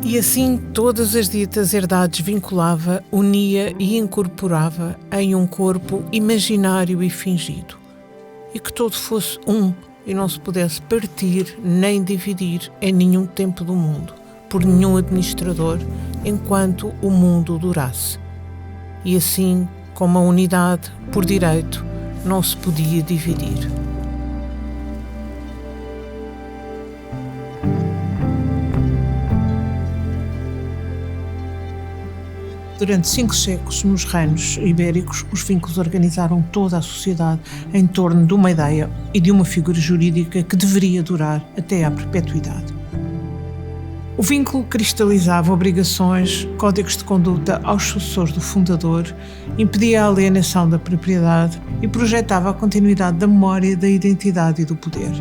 E assim todas as ditas herdades vinculava, unia e incorporava em um corpo imaginário e fingido. E que todo fosse um e não se pudesse partir nem dividir em nenhum tempo do mundo, por nenhum administrador, enquanto o mundo durasse. E assim, como a unidade, por direito, não se podia dividir. Durante 5 séculos, nos reinos ibéricos, os vínculos organizaram toda a sociedade em torno de uma ideia e de uma figura jurídica que deveria durar até à perpetuidade. O vínculo cristalizava obrigações, códigos de conduta aos sucessores do fundador, impedia a alienação da propriedade e projetava a continuidade da memória, da identidade e do poder.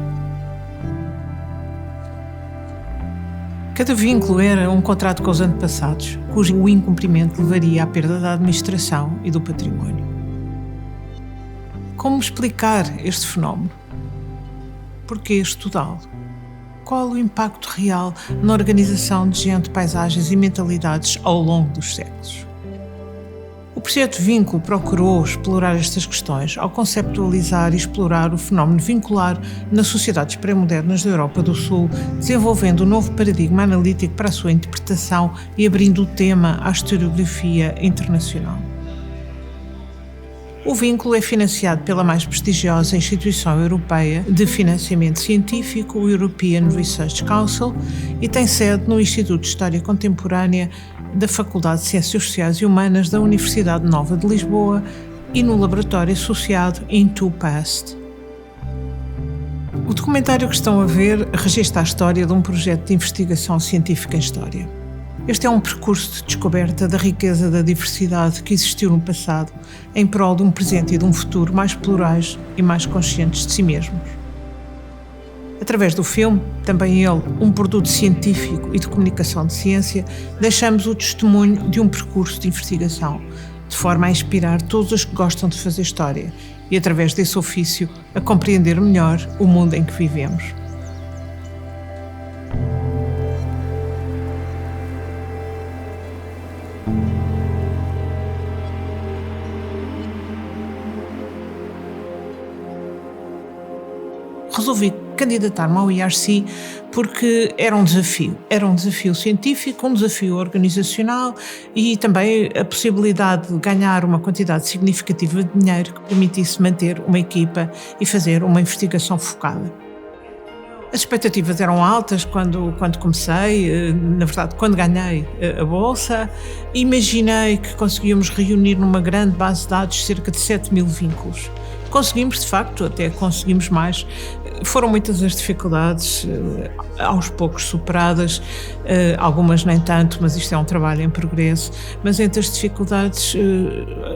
Cada vínculo era um contrato com os antepassados, cujo incumprimento levaria à perda da administração e do património. Como explicar este fenómeno? Porquê estudá-lo? Qual o impacto real na organização de gente, paisagens e mentalidades ao longo dos séculos? O projeto Vínculo procurou explorar estas questões ao conceptualizar e explorar o fenómeno vincular nas sociedades pré-modernas da Europa do Sul, desenvolvendo um novo paradigma analítico para a sua interpretação e abrindo o tema à historiografia internacional. O Vínculo é financiado pela mais prestigiosa instituição europeia de financiamento científico, o European Research Council, e tem sede no Instituto de História Contemporânea da Faculdade de Ciências Sociais e Humanas da Universidade Nova de Lisboa e no laboratório associado Into Past. O documentário que estão a ver registra a história de um projeto de investigação científica em História. Este é um percurso de descoberta da riqueza da diversidade que existiu no passado, em prol de um presente e de um futuro mais plurais e mais conscientes de si mesmos. Através do filme, também ele, um produto científico e de comunicação de ciência, deixamos o testemunho de um percurso de investigação, de forma a inspirar todos os que gostam de fazer história e, através desse ofício, a compreender melhor o mundo em que vivemos. Resolvi candidatar-me ao IRC porque era um desafio científico, um desafio organizacional e também a possibilidade de ganhar uma quantidade significativa de dinheiro que permitisse manter uma equipa e fazer uma investigação focada. As expectativas eram altas quando comecei, na verdade, quando ganhei a bolsa. Imaginei que conseguíamos reunir numa grande base de dados cerca de 7.000 vínculos. Conseguimos, de facto, até conseguimos mais. Foram muitas as dificuldades, aos poucos superadas, algumas nem tanto, mas isto é um trabalho em progresso. Mas entre as dificuldades,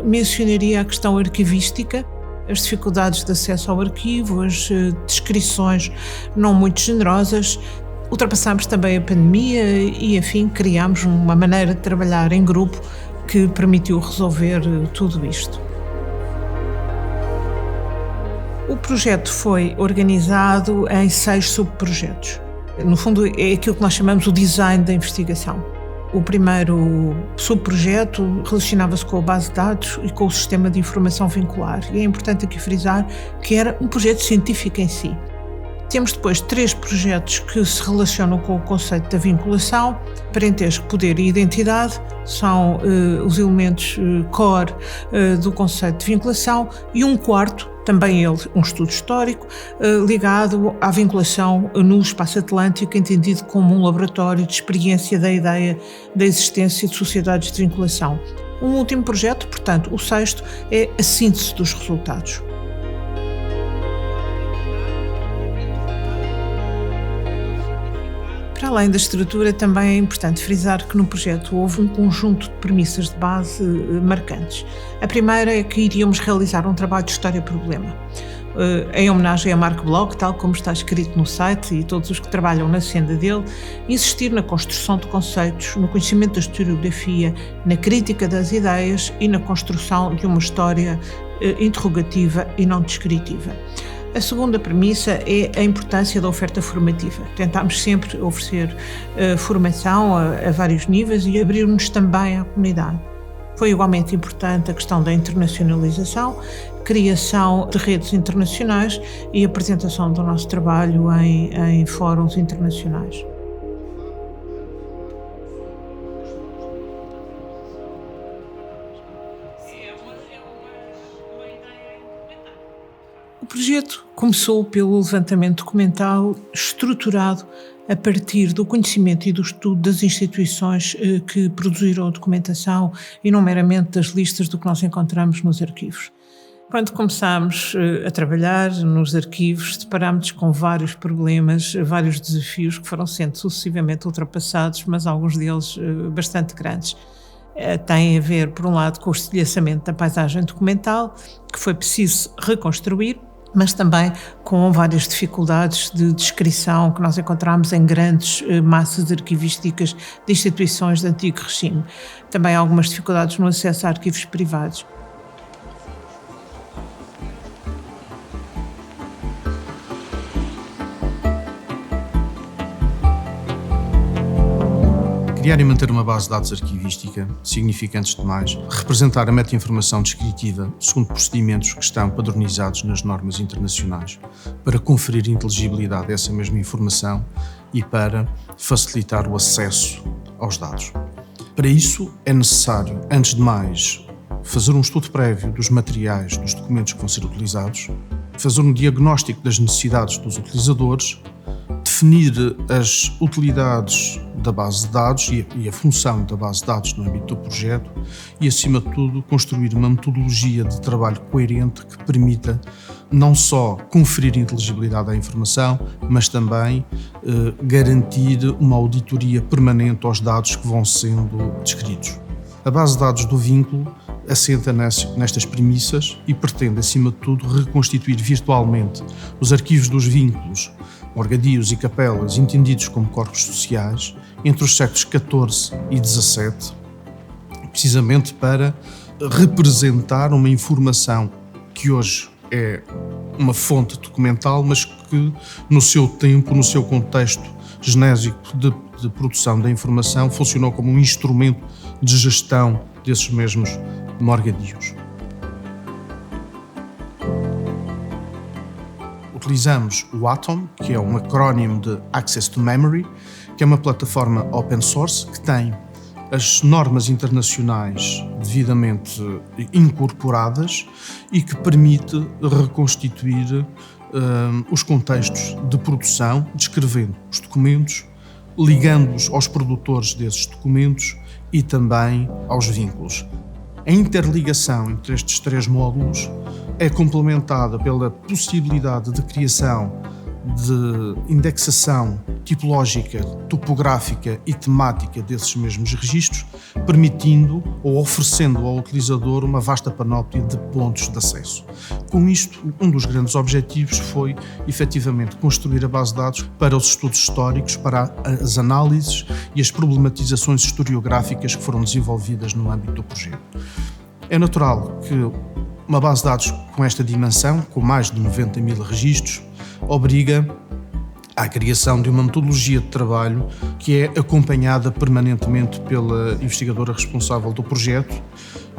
mencionaria a questão arquivística, as dificuldades de acesso ao arquivo, as descrições não muito generosas. Ultrapassámos também a pandemia e, enfim, criámos uma maneira de trabalhar em grupo que permitiu resolver tudo isto. O projeto foi organizado em 6 subprojetos. No fundo, é aquilo que nós chamamos o design da investigação. O primeiro subprojeto relacionava-se com a base de dados e com o sistema de informação vincular. E é importante aqui frisar que era um projeto científico em si. Temos depois 3 projetos que se relacionam com o conceito da vinculação, parentesco, poder e identidade, são os elementos core do conceito de vinculação, e um quarto, também ele um estudo histórico, ligado à vinculação no espaço atlântico, entendido como um laboratório de experiência da ideia da existência de sociedades de vinculação. Um último projeto, portanto, o 6º, é a síntese dos resultados. Para além da estrutura, também é importante frisar que no projeto houve um conjunto de premissas de base marcantes. A primeira é que iríamos realizar um trabalho de história-problema, em homenagem a Marc Bloch, tal como está escrito no site, e todos os que trabalham na senda dele, insistir na construção de conceitos, no conhecimento da historiografia, na crítica das ideias e na construção de uma história interrogativa e não descritiva. A segunda premissa é a importância da oferta formativa. Tentámos sempre oferecer formação a vários níveis e abrir-nos também à comunidade. Foi igualmente importante a questão da internacionalização, criação de redes internacionais e apresentação do nosso trabalho em fóruns internacionais. O projeto começou pelo levantamento documental estruturado a partir do conhecimento e do estudo das instituições que produziram a documentação e não meramente das listas do que nós encontramos nos arquivos. Quando começámos a trabalhar nos arquivos, deparámos com vários problemas, vários desafios que foram sendo sucessivamente ultrapassados, mas alguns deles bastante grandes. Tem a ver, por um lado, com o estilhaçamento da paisagem documental, que foi preciso reconstruir, mas também com várias dificuldades de descrição que nós encontramos em grandes massas arquivísticas de instituições de antigo regime. Também algumas dificuldades no acesso a arquivos privados. Criar e manter uma base de dados arquivística significa, antes de mais, representar a meta-informação descritiva segundo procedimentos que estão padronizados nas normas internacionais, para conferir inteligibilidade a essa mesma informação e para facilitar o acesso aos dados. Para isso, é necessário, antes de mais, fazer um estudo prévio dos materiais, dos documentos que vão ser utilizados, fazer um diagnóstico das necessidades dos utilizadores, definir as utilidades da base de dados e a função da base de dados no âmbito do projeto e, acima de tudo, construir uma metodologia de trabalho coerente que permita não só conferir inteligibilidade à informação, mas também garantir uma auditoria permanente aos dados que vão sendo descritos. A base de dados do vínculo assenta nestas premissas e pretende, acima de tudo, reconstituir virtualmente os arquivos dos vínculos, morgadios e capelas entendidos como corpos sociais entre os séculos XIV e XVII, precisamente para representar uma informação que hoje é uma fonte documental, mas que no seu tempo, no seu contexto genésico de produção da informação, funcionou como um instrumento de gestão desses mesmos morgadios. Utilizamos o Atom, que é um acrónimo de Access to Memory, que é uma plataforma open source que tem as normas internacionais devidamente incorporadas e que permite reconstituir os contextos de produção, descrevendo os documentos, ligando-os aos produtores desses documentos e também aos vínculos. A interligação entre estes três módulos é complementada pela possibilidade de criação de indexação tipológica, topográfica e temática desses mesmos registros, permitindo ou oferecendo ao utilizador uma vasta panóplia de pontos de acesso. Com isto, um dos grandes objetivos foi, efetivamente, construir a base de dados para os estudos históricos, para as análises e as problematizações historiográficas que foram desenvolvidas no âmbito do projeto. É natural que uma base de dados com esta dimensão, com mais de 90 mil registros, obriga à criação de uma metodologia de trabalho que é acompanhada permanentemente pela investigadora responsável do projeto,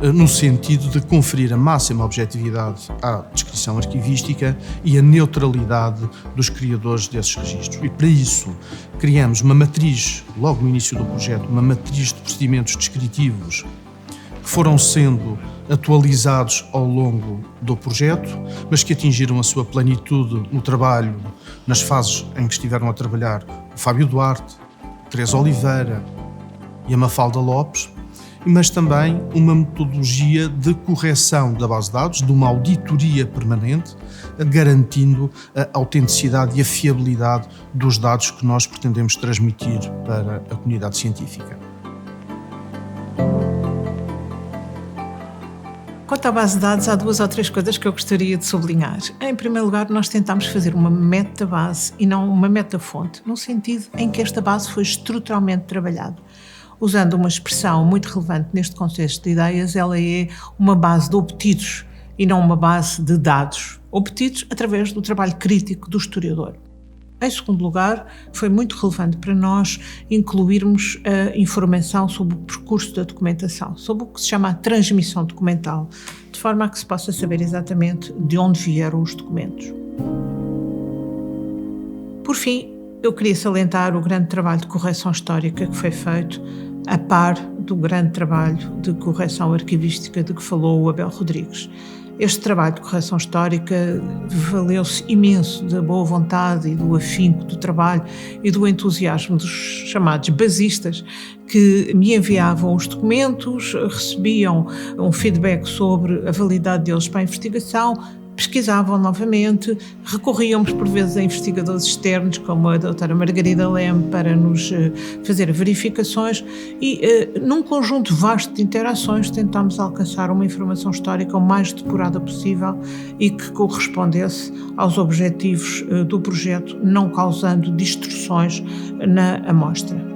no sentido de conferir a máxima objetividade à descrição arquivística e a neutralidade dos criadores desses registros. E para isso criamos uma matriz, logo no início do projeto, uma matriz de procedimentos descritivos que foram sendo atualizados ao longo do projeto, mas que atingiram a sua plenitude no trabalho, nas fases em que estiveram a trabalhar o Fábio Duarte, Teresa Oliveira e a Mafalda Lopes, mas também uma metodologia de correção da base de dados, de uma auditoria permanente, garantindo a autenticidade e a fiabilidade dos dados que nós pretendemos transmitir para a comunidade científica. Quanto à base de dados, há duas ou três coisas que eu gostaria de sublinhar. Em primeiro lugar, nós tentámos fazer uma metabase e não uma metafonte, no sentido em que esta base foi estruturalmente trabalhada. Usando uma expressão muito relevante neste contexto de ideias, ela é uma base de obtidos e não uma base de dados obtidos através do trabalho crítico do historiador. Em segundo lugar, foi muito relevante para nós incluirmos a informação sobre o percurso da documentação, sobre o que se chama a transmissão documental, de forma a que se possa saber exatamente de onde vieram os documentos. Por fim, eu queria salientar o grande trabalho de correção histórica que foi feito a par do grande trabalho de correção arquivística de que falou o Abel Rodrigues. Este trabalho de correção histórica valeu-se imenso da boa vontade e do afinco do trabalho e do entusiasmo dos chamados basistas, que me enviavam os documentos, recebiam um feedback sobre a validade deles para a investigação, pesquisavam novamente, recorríamos por vezes a investigadores externos, como a doutora Margarida Leme, para nos fazer verificações e, num conjunto vasto de interações, tentámos alcançar uma informação histórica o mais depurada possível e que correspondesse aos objetivos do projeto, não causando distorções na amostra.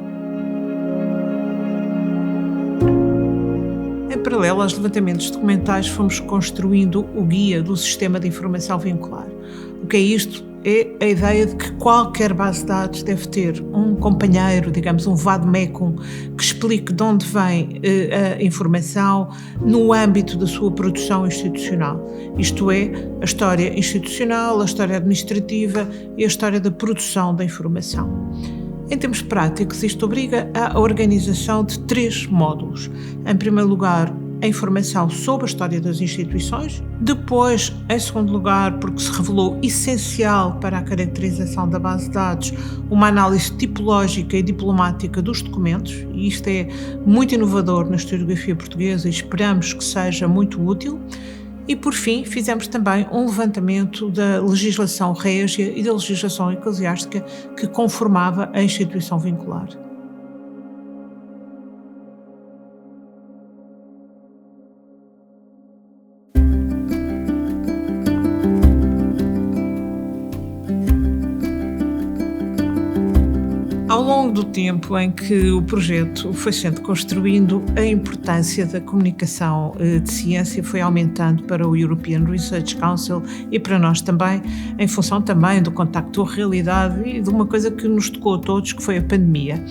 Em paralelo aos levantamentos documentais, fomos construindo o guia do Sistema de Informação Vincular. O que é isto? É a ideia de que qualquer base de dados deve ter um companheiro, digamos, um vade-mecum, que explique de onde vem a informação no âmbito da sua produção institucional. Isto é, a história institucional, a história administrativa e a história da produção da informação. Em termos práticos, isto obriga à organização de 3 módulos. Em primeiro lugar, a informação sobre a história das instituições. Depois, em segundo lugar, porque se revelou essencial para a caracterização da base de dados, uma análise tipológica e diplomática dos documentos. E isto é muito inovador na historiografia portuguesa e esperamos que seja muito útil. E, por fim, fizemos também um levantamento da legislação régia e da legislação eclesiástica que conformava a instituição vincular. Ao longo do tempo em que o projeto foi sendo construído, a importância da comunicação de ciência foi aumentando para o European Research Council e para nós também, em função também do contacto com a realidade e de uma coisa que nos tocou a todos, que foi a pandemia.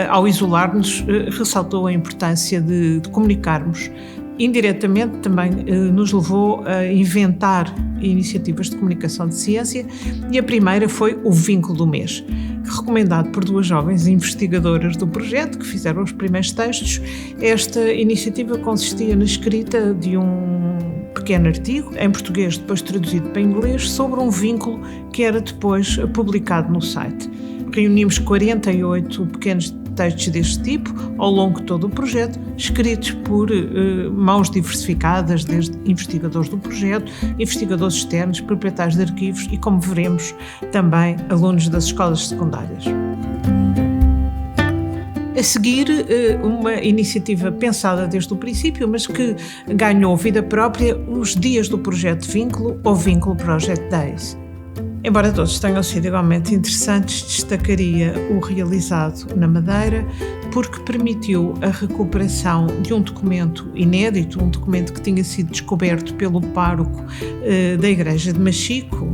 Ao isolar-nos, ressaltou a importância de comunicarmos. Indiretamente também nos levou a inventar iniciativas de comunicação de ciência e a primeira foi o Vínculo do Mês, recomendado por 2 jovens investigadoras do projeto que fizeram os primeiros textos. Esta iniciativa consistia na escrita de um pequeno artigo, em português depois traduzido para inglês, sobre um vínculo que era depois publicado no site. Reunimos 48 pequenos textos deste tipo ao longo de todo o projeto, escritos por mãos diversificadas, desde investigadores do projeto, investigadores externos, proprietários de arquivos e, como veremos, também alunos das escolas secundárias. A seguir, uma iniciativa pensada desde o princípio, mas que ganhou vida própria, os dias do projeto Vínculo ou Vínculo Project Days. Embora todos tenham sido igualmente interessantes, destacaria o realizado na Madeira, porque permitiu a recuperação de um documento inédito, um documento que tinha sido descoberto pelo pároco da Igreja de Machico,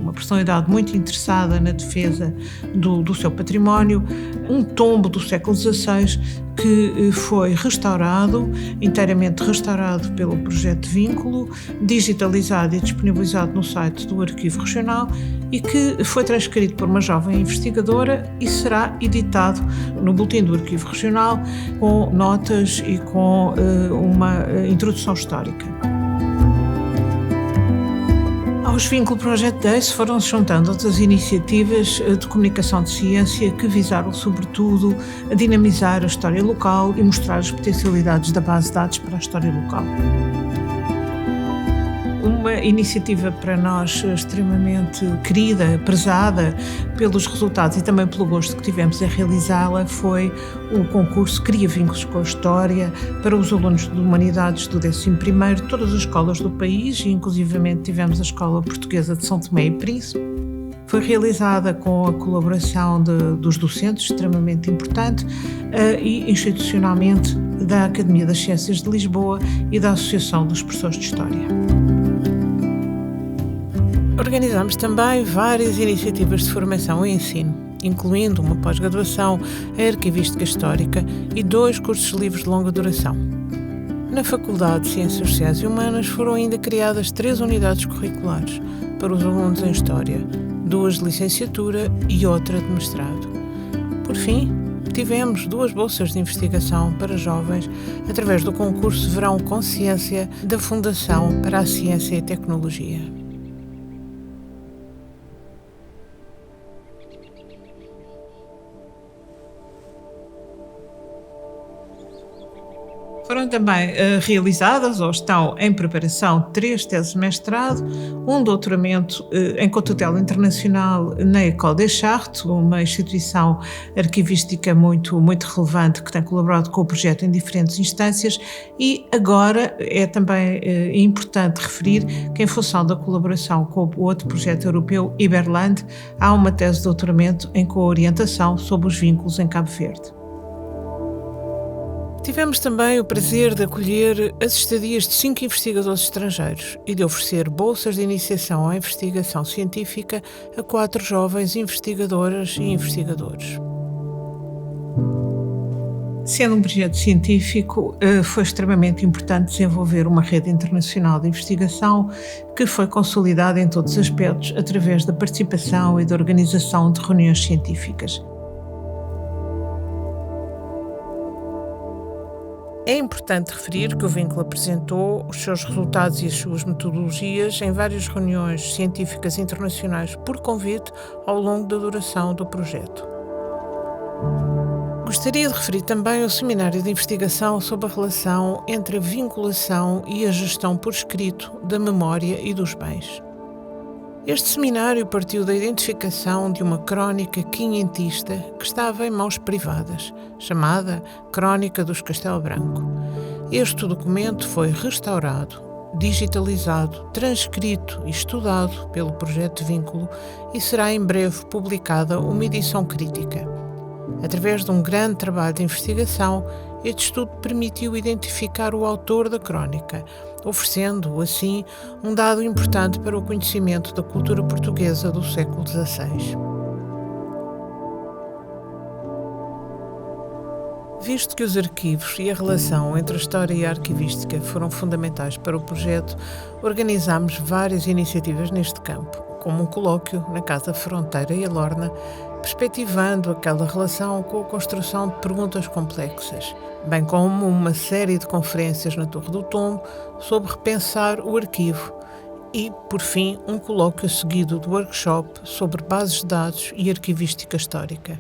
uma personalidade muito interessada na defesa do seu património, um tombo do século XVI que foi restaurado, inteiramente restaurado pelo projeto Vínculo, digitalizado e disponibilizado no site do Arquivo Regional e que foi transcrito por uma jovem investigadora e será editado no Boletim do Arquivo Regional com notas e com uma introdução histórica. Aos Vínculo Project Days foram-se juntando outras iniciativas de comunicação de ciência que visaram, sobretudo, a dinamizar a história local e mostrar as potencialidades da base de dados para a história local. Uma iniciativa para nós extremamente querida, prezada pelos resultados e também pelo gosto que tivemos em realizá-la foi o concurso Cria Vínculos com a História para os alunos de Humanidades do 11º de todas as escolas do país e inclusivamente tivemos a Escola Portuguesa de São Tomé e Príncipe. Foi realizada com a colaboração dos docentes, extremamente importante, e institucionalmente da Academia das Ciências de Lisboa e da Associação dos Professores de História. Organizamos também várias iniciativas de formação e ensino, incluindo uma pós-graduação em Arquivística Histórica e 2 cursos livres de longa duração. Na Faculdade de Ciências Sociais e Humanas foram ainda criadas 3 unidades curriculares para os alunos em História, 2 de licenciatura e outra de mestrado. Por fim, tivemos 2 bolsas de investigação para jovens através do concurso Verão Consciência da Fundação para a Ciência e Tecnologia. Foram também realizadas ou estão em preparação 3 teses de mestrado, um doutoramento em cotutela internacional na École des Chartes, uma instituição arquivística muito relevante que tem colaborado com o projeto em diferentes instâncias, e agora é também importante referir que, em função da colaboração com o outro projeto europeu, Iberland, há uma tese de doutoramento em co-orientação sobre os vínculos em Cabo Verde. Tivemos também o prazer de acolher as estadias de 5 investigadores estrangeiros e de oferecer bolsas de iniciação à investigação científica a 4 jovens investigadoras e investigadores. Sendo um projeto científico, foi extremamente importante desenvolver uma rede internacional de investigação que foi consolidada em todos os aspectos através da participação e da organização de reuniões científicas. É importante referir que o Vínculo apresentou os seus resultados e as suas metodologias em várias reuniões científicas internacionais por convite ao longo da duração do projeto. Gostaria de referir também o seminário de investigação sobre a relação entre a vinculação e a gestão por escrito da memória e dos bens. Este seminário partiu da identificação de uma crónica quinhentista que estava em mãos privadas, chamada Crónica dos Castelo Branco. Este documento foi restaurado, digitalizado, transcrito e estudado pelo Projeto Vínculo e será em breve publicada uma edição crítica. Através de um grande trabalho de investigação, este estudo permitiu identificar o autor da crónica, oferecendo, assim, um dado importante para o conhecimento da cultura portuguesa do século XVI. Visto que os arquivos e a relação entre a história e a arquivística foram fundamentais para o projeto, organizámos várias iniciativas neste campo, como um colóquio na Casa Fronteira e a Lorna, perspectivando aquela relação com a construção de perguntas complexas, bem como uma série de conferências na Torre do Tombo sobre repensar o arquivo e, por fim, um colóquio seguido do workshop sobre bases de dados e arquivística histórica.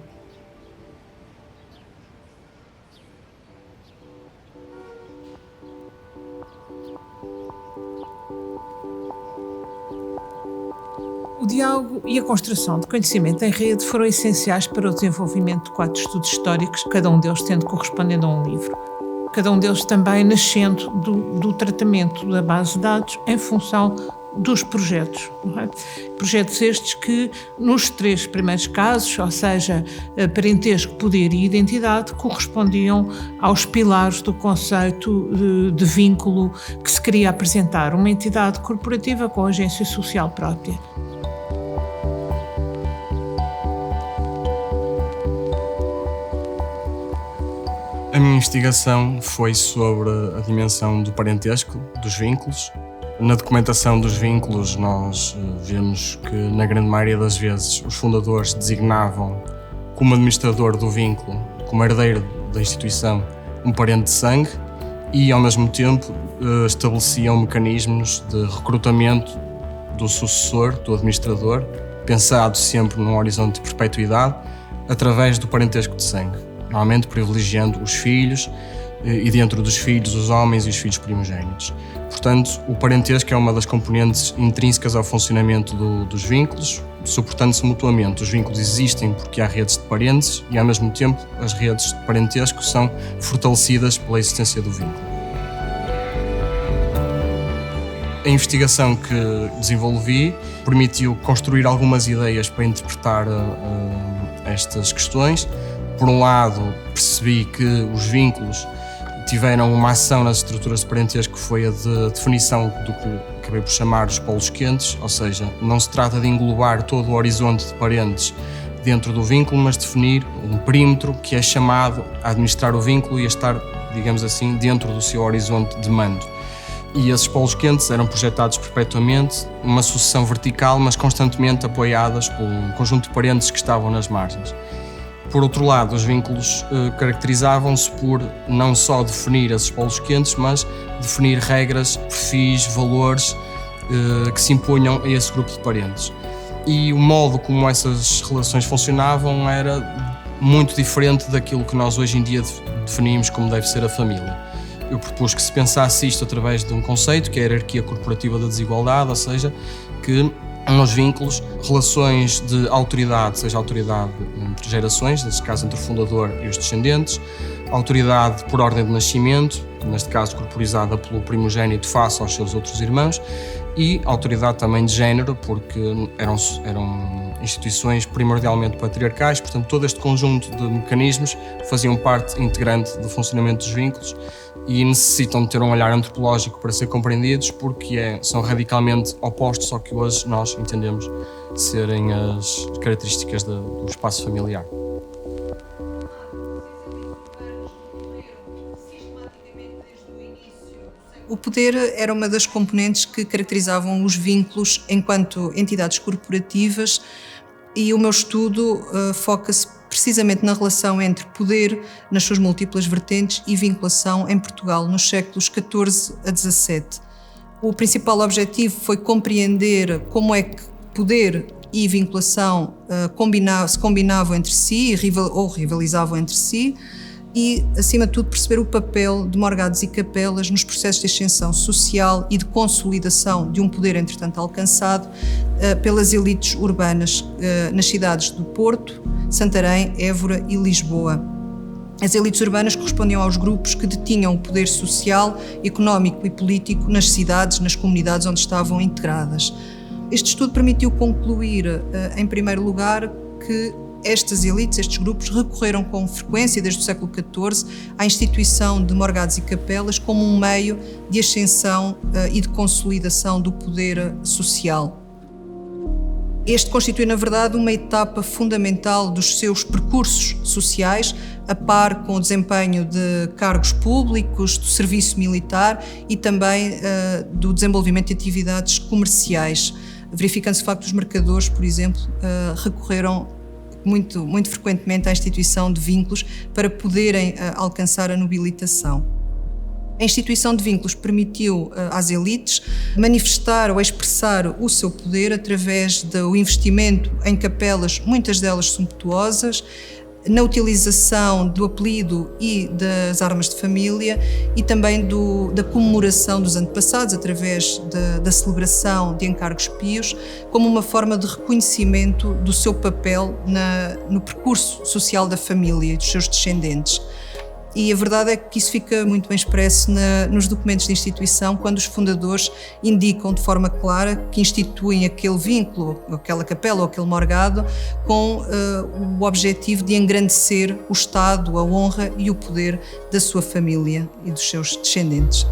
O diálogo e a construção de conhecimento em rede foram essenciais para o desenvolvimento de 4 estudos históricos, cada um deles tendo correspondendo a um livro. Cada um deles também nascendo do tratamento da base de dados em função dos projetos. Não é? Projetos estes que, nos 3 primeiros casos, ou seja, parentesco, poder e identidade, correspondiam aos pilares do conceito de vínculo que se queria apresentar, uma entidade corporativa com agência social própria. A minha investigação foi sobre a dimensão do parentesco, dos vínculos. Na documentação dos vínculos nós vemos que, na grande maioria das vezes, os fundadores designavam como administrador do vínculo, como herdeiro da instituição, um parente de sangue e, ao mesmo tempo, estabeleciam mecanismos de recrutamento do sucessor, do administrador, pensado sempre num horizonte de perpetuidade, através do parentesco de sangue. Normalmente privilegiando os filhos e, dentro dos filhos, os homens e os filhos primogênitos. Portanto, o parentesco é uma das componentes intrínsecas ao funcionamento dos vínculos, suportando-se mutuamente. Os vínculos existem porque há redes de parentes e, ao mesmo tempo, as redes de parentesco são fortalecidas pela existência do vínculo. A investigação que desenvolvi permitiu construir algumas ideias para interpretar estas questões. Por um lado, percebi que os vínculos tiveram uma ação nas estruturas de parentesco que foi a de definição do que acabei por chamar os polos quentes, ou seja, não se trata de englobar todo o horizonte de parentes dentro do vínculo, mas definir um perímetro que é chamado a administrar o vínculo e a estar, digamos assim, dentro do seu horizonte de mando. E esses polos quentes eram projetados perpetuamente, uma sucessão vertical, mas constantemente apoiadas por um conjunto de parentes que estavam nas margens. Por outro lado, os vínculos caracterizavam-se por não só definir esses polos quentes, mas definir regras, perfis, valores que se impunham a esse grupo de parentes. E o modo como essas relações funcionavam era muito diferente daquilo que nós hoje em dia definimos como deve ser a família. Eu propus que se pensasse isto através de um conceito, que é a hierarquia corporativa da desigualdade, ou seja, que nos vínculos, relações de autoridade, seja autoridade entre gerações, neste caso entre o fundador e os descendentes, autoridade por ordem de nascimento, neste caso corporizada pelo primogênito face aos seus outros irmãos, e autoridade também de género, porque eram instituições primordialmente patriarcais, portanto todo este conjunto de mecanismos faziam parte integrante do funcionamento dos vínculos e necessitam de ter um olhar antropológico para ser compreendidos, porque são radicalmente opostos ao que hoje nós entendemos serem as características do espaço familiar. O poder era uma das componentes que caracterizavam os vínculos enquanto entidades corporativas, e o meu estudo foca-se precisamente na relação entre poder nas suas múltiplas vertentes e vinculação em Portugal nos séculos XIV a XVII. O principal objetivo foi compreender como é que poder e vinculação se combinavam entre si ou rivalizavam entre si, e, acima de tudo, perceber o papel de morgados e capelas nos processos de ascensão social e de consolidação de um poder, entretanto, alcançado pelas elites urbanas nas cidades do Porto, Santarém, Évora e Lisboa. As elites urbanas correspondiam aos grupos que detinham o poder social, económico e político nas cidades, nas comunidades onde estavam integradas. Este estudo permitiu concluir, em primeiro lugar, que estas elites, estes grupos, recorreram com frequência, desde o século XIV, à instituição de morgados e capelas como um meio de ascensão e de consolidação do poder social. Este constitui, na verdade, uma etapa fundamental dos seus percursos sociais, a par com o desempenho de cargos públicos, do serviço militar e também do desenvolvimento de atividades comerciais. Verificando-se o facto que os mercadores, por exemplo, recorreram muito frequentemente à instituição de vínculos para poderem alcançar a nobilitação. A instituição de vínculos permitiu às elites manifestar ou expressar o seu poder através do investimento em capelas, muitas delas sumptuosas, na utilização do apelido e das armas de família e também da comemoração dos antepassados através da celebração de encargos pios, como uma forma de reconhecimento do seu papel no percurso social da família e dos seus descendentes. E a verdade é que isso fica muito bem expresso nos documentos de instituição, quando os fundadores indicam de forma clara que instituem aquele vínculo, aquela capela ou aquele morgado, com o objetivo de engrandecer o Estado, a honra e o poder da sua família e dos seus descendentes.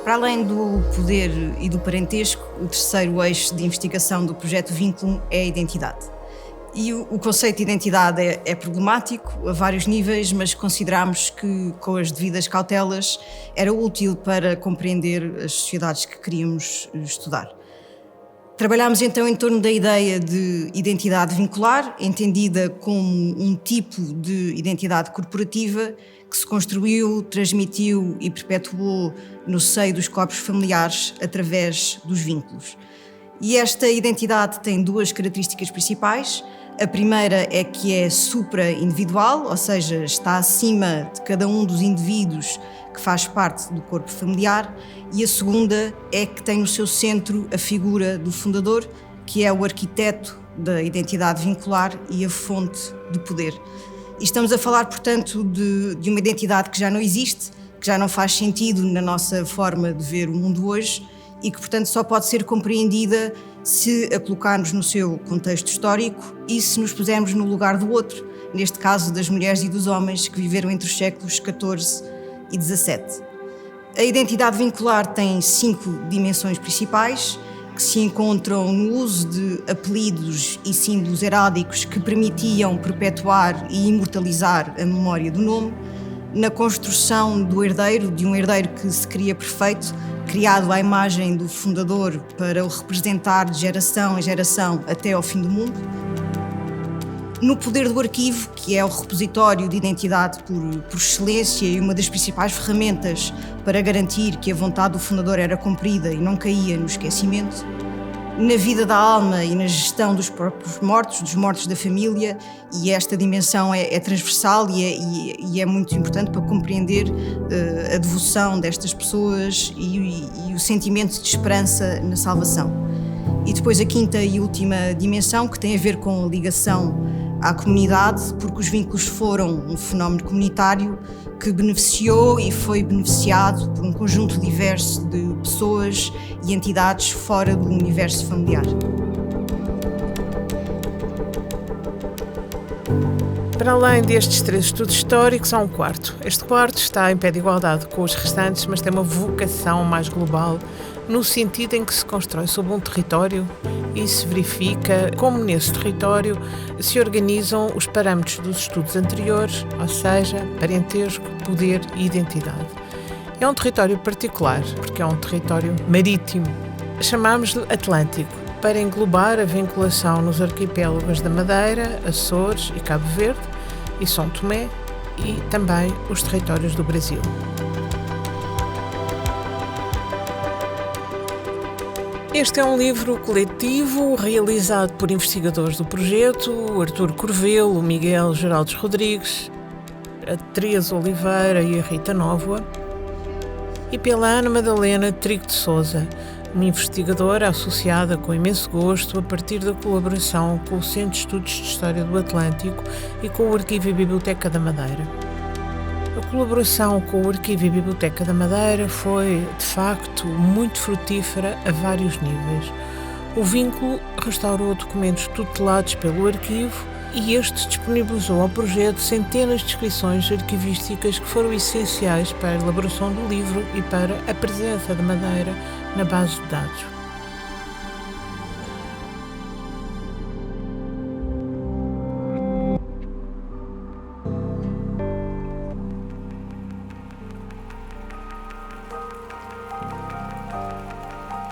Para além do poder e do parentesco, o terceiro eixo de investigação do projeto Vínculo é a identidade. E o conceito de identidade é problemático a vários níveis, mas consideramos que, com as devidas cautelas, era útil para compreender as sociedades que queríamos estudar. Trabalhámos então em torno da ideia de identidade vincular, entendida como um tipo de identidade corporativa que se construiu, transmitiu e perpetuou no seio dos corpos familiares através dos vínculos. E esta identidade tem duas características principais. A primeira é que é supra-individual, ou seja, está acima de cada um dos indivíduos que faz parte do corpo familiar, e a segunda é que tem no seu centro a figura do fundador, que é o arquiteto da identidade vincular e a fonte de poder. E estamos a falar, portanto, de uma identidade que já não existe, que já não faz sentido na nossa forma de ver o mundo hoje e que, portanto, só pode ser compreendida se a colocarmos no seu contexto histórico e se nos pusermos no lugar do outro, neste caso das mulheres e dos homens que viveram entre os séculos XIV e XVII. A identidade vincular tem 5 dimensões principais, que se encontram no uso de apelidos e símbolos heráldicos que permitiam perpetuar e imortalizar a memória do nome, na construção do herdeiro, de um herdeiro que se cria perfeito, criado à imagem do fundador para o representar de geração em geração até ao fim do mundo, no poder do arquivo, que é o repositório de identidade por excelência e uma das principais ferramentas para garantir que a vontade do fundador era cumprida e não caía no esquecimento, na vida da alma e na gestão dos próprios mortos, dos mortos da família, e esta dimensão é transversal e é muito importante para compreender a devoção destas pessoas e o sentimento de esperança na salvação. E depois a quinta e última dimensão, que tem a ver com a ligação à comunidade, porque os vínculos foram um fenómeno comunitário que beneficiou e foi beneficiado por um conjunto diverso de pessoas e entidades fora do universo familiar. Para além destes 3 estudos históricos, há um quarto. Este quarto está em pé de igualdade com os restantes, mas tem uma vocação mais global, no sentido em que se constrói sobre um território e se verifica como nesse território se organizam os parâmetros dos estudos anteriores, ou seja, parentesco, poder e identidade. É um território particular, porque é um território marítimo. Chamamos-lhe Atlântico, para englobar a vinculação nos arquipélagos da Madeira, Açores e Cabo Verde e São Tomé e também os territórios do Brasil. Este é um livro coletivo realizado por investigadores do projeto, o Artur Corvelo, o Miguel Geraldes Rodrigues, a Teresa Oliveira e a Rita Nóvoa, e pela Ana Madalena Trigo de Sousa, uma investigadora associada com imenso gosto a partir da colaboração com o Centro de Estudos de História do Atlântico e com o Arquivo e Biblioteca da Madeira. A colaboração com o Arquivo e Biblioteca da Madeira foi, de facto, muito frutífera a vários níveis. O vínculo restaurou documentos tutelados pelo arquivo e este disponibilizou ao projeto centenas de descrições arquivísticas que foram essenciais para a elaboração do livro e para a presença da Madeira na base de dados.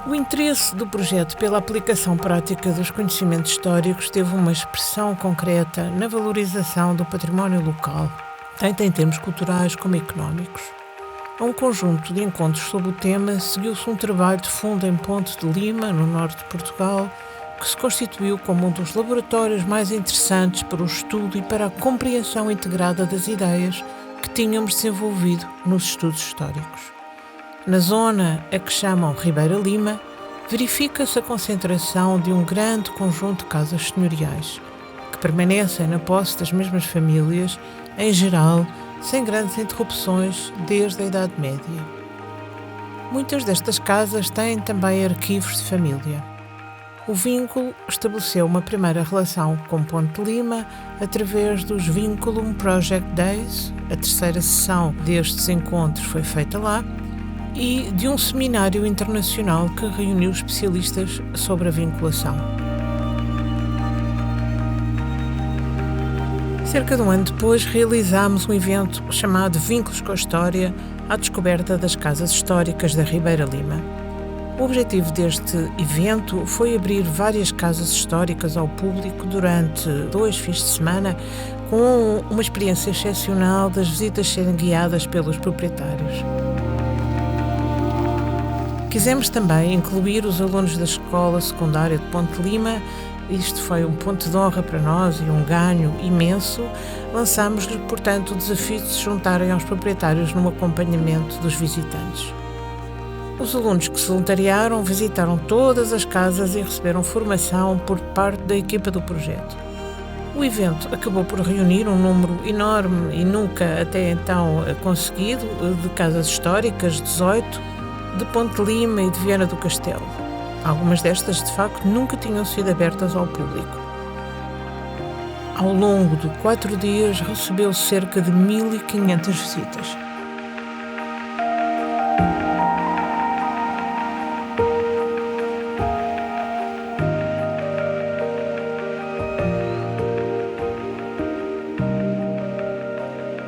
O interesse do projeto pela aplicação prática dos conhecimentos históricos teve uma expressão concreta na valorização do património local, tanto em termos culturais como económicos. A um conjunto de encontros sobre o tema seguiu-se um trabalho de fundo em Ponte de Lima, no norte de Portugal, que se constituiu como um dos laboratórios mais interessantes para o estudo e para a compreensão integrada das ideias que tínhamos desenvolvido nos estudos históricos. Na zona a que chamam Ribeira Lima, verifica-se a concentração de um grande conjunto de casas senhoriais, que permanecem na posse das mesmas famílias, em geral, sem grandes interrupções desde a Idade Média. Muitas destas casas têm também arquivos de família. O vínculo estabeleceu uma primeira relação com Ponte de Lima através dos Vinculum Project Days, a terceira sessão destes encontros foi feita lá, e de um seminário internacional que reuniu especialistas sobre a vinculação. Cerca de um ano depois, realizámos um evento chamado Vínculos com a História, à descoberta das casas históricas da Ribeira Lima. O objetivo deste evento foi abrir várias casas históricas ao público durante 2 fins de semana, com uma experiência excepcional das visitas serem guiadas pelos proprietários. Quisemos também incluir os alunos da Escola Secundária de Ponte de Lima. Isto foi um ponto de honra para nós e um ganho imenso. Lançámos-lhe, portanto, o desafio de se juntarem aos proprietários no acompanhamento dos visitantes. Os alunos que se voluntariaram visitaram todas as casas e receberam formação por parte da equipa do projeto. O evento acabou por reunir um número enorme e nunca até então conseguido de casas históricas, 18, de Ponte de Lima e de Viana do Castelo. Algumas destas, de facto, nunca tinham sido abertas ao público. Ao longo de 4 dias, recebeu cerca de 1.500 visitas.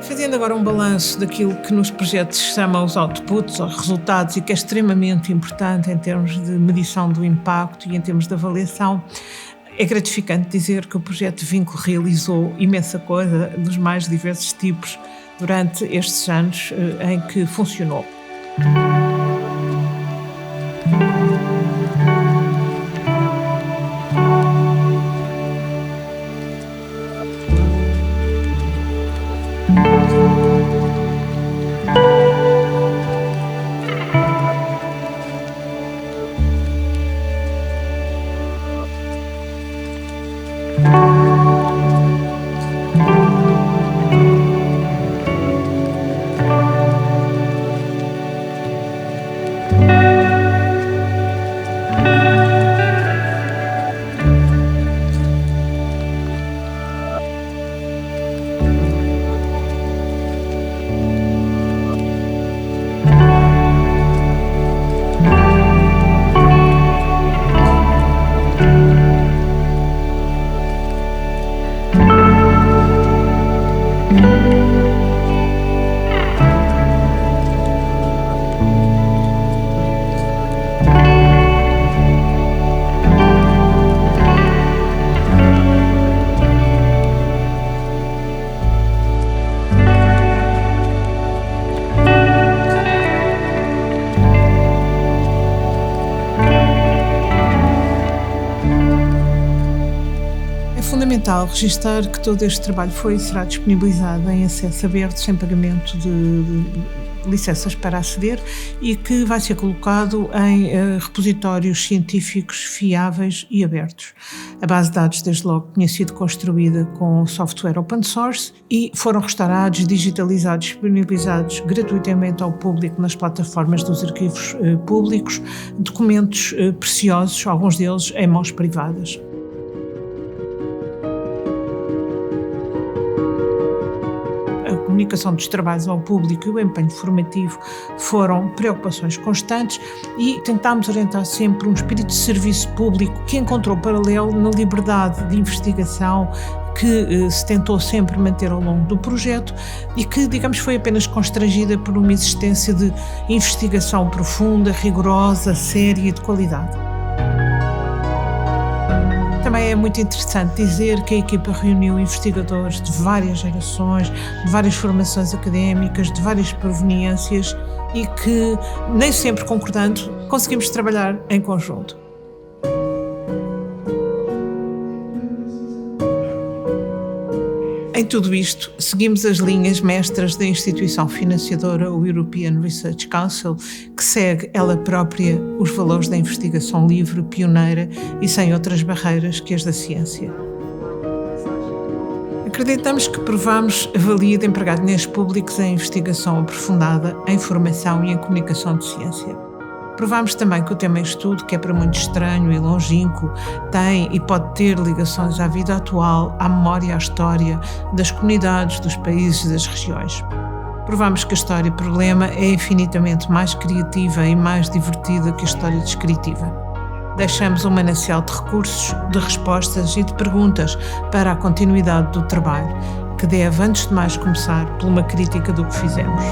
Fazendo agora um balanço daquilo que nos projetos se chama os outputs, ou resultados, e que é extremamente importante em termos de medição do impacto e em termos de avaliação, é gratificante dizer que o projeto Vínculo realizou imensa coisa dos mais diversos tipos durante estes anos em que funcionou. É fundamental registar que todo este trabalho foi e será disponibilizado em acesso aberto, sem pagamento de licenças para aceder, e que vai ser colocado em repositórios científicos fiáveis e abertos. A base de dados, desde logo, tinha sido construída com software open source e foram restaurados, digitalizados, disponibilizados gratuitamente ao público nas plataformas dos arquivos públicos, documentos preciosos, alguns deles em mãos privadas. A comunicação dos trabalhos ao público e o empenho formativo foram preocupações constantes e tentámos orientar sempre um espírito de serviço público que encontrou paralelo na liberdade de investigação que se tentou sempre manter ao longo do projeto e que, digamos, foi apenas constrangida por uma existência de investigação profunda, rigorosa, séria e de qualidade. Também é muito interessante dizer que a equipa reuniu investigadores de várias gerações, de várias formações académicas, de várias proveniências e que, nem sempre concordando, conseguimos trabalhar em conjunto. Em tudo isto, seguimos as linhas mestras da instituição financiadora, o European Research Council, que segue ela própria os valores da investigação livre, pioneira e sem outras barreiras que as da ciência. Acreditamos que provamos a valia de empregar dinheiros públicos em investigação aprofundada, em formação e em comunicação de ciência. Provámos também que o tema em estudo, que é para muito estranho e longínquo, tem e pode ter ligações à vida atual, à memória e à história das comunidades, dos países e das regiões. Provámos que a história-problema é infinitamente mais criativa e mais divertida que a história descritiva. Deixamos um manancial de recursos, de respostas e de perguntas para a continuidade do trabalho, que deve, antes de mais, começar por uma crítica do que fizemos.